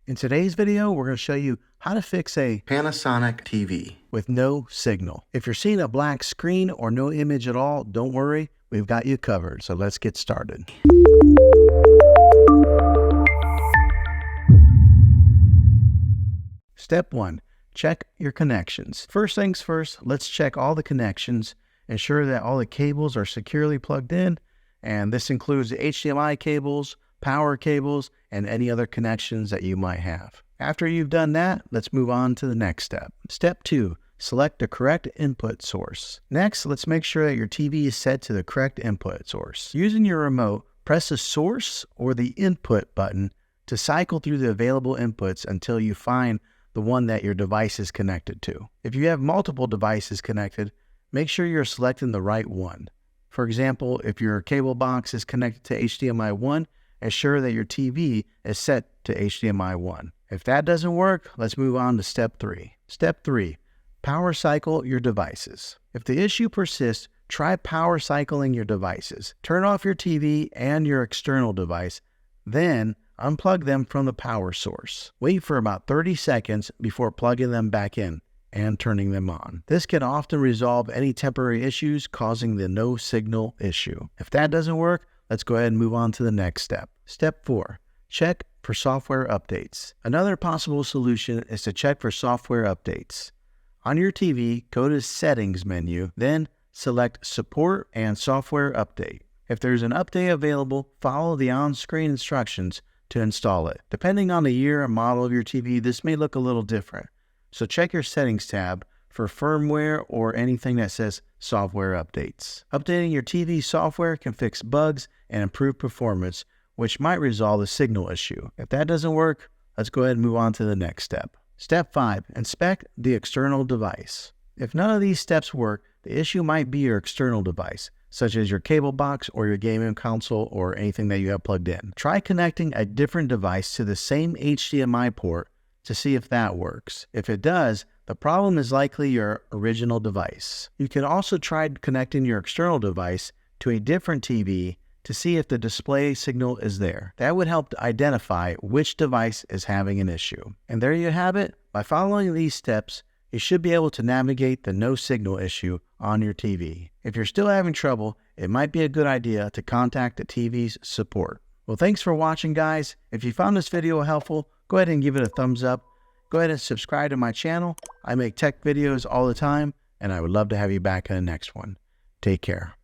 In today's video, we're going to show you how to fix a Panasonic TV with no signal. If you're seeing a black screen or no image at all, don't worry, we've got you covered. So let's get started. Step 1, check your connections. First things first, let's check all the connections, ensure that all the cables are securely plugged in, and this includes the HDMI cables, power cables, and any other connections that you might have. After you've done that, let's move on to the next step. Step 2, select the correct input source. Next, let's make sure that your TV is set to the correct input source. Using your remote, press the source or the input button to cycle through the available inputs until you find the one that your device is connected to. If you have multiple devices connected, make sure you're selecting the right one. For example, if your cable box is connected to HDMI 1, ensure that your TV is set to HDMI 1. If that doesn't work, let's move on to step 3. Step 3, power cycle your devices. If the issue persists, try power cycling your devices. Turn off your TV and your external device, then unplug them from the power source. Wait for about 30 seconds before plugging them back in and turning them on. This can often resolve any temporary issues causing the no signal issue. If that doesn't work, let's go ahead and move on to the next step. Step 4, check for software updates. Another possible solution is to check for software updates. On your TV, go to Settings menu, then select Support and Software Update. If there's an update available, follow the on-screen instructions to install it. Depending on the year and model of your TV, this may look a little different. So check your Settings tab for firmware or anything that says software updates. Updating your TV software can fix bugs and improve performance, which might resolve the signal issue. If that doesn't work, let's go ahead and move on to the next step. Step 5, inspect the external device. If none of these steps work, the issue might be your external device, such as your cable box or your gaming console or anything that you have plugged in. Try connecting a different device to the same HDMI port to see if that works. If it does, the problem is likely your original device. You can also try connecting your external device to a different TV to see if the display signal is there. That would help to identify which device is having an issue. And there you have it. By following these steps, you should be able to navigate the no signal issue on your TV. If you're still having trouble, it might be a good idea to contact the TV's support. Well, thanks for watching, guys. If you found this video helpful, go ahead and give it a thumbs up. Go ahead and subscribe to my channel. I make tech videos all the time, and I would love to have you back in the next one. Take care.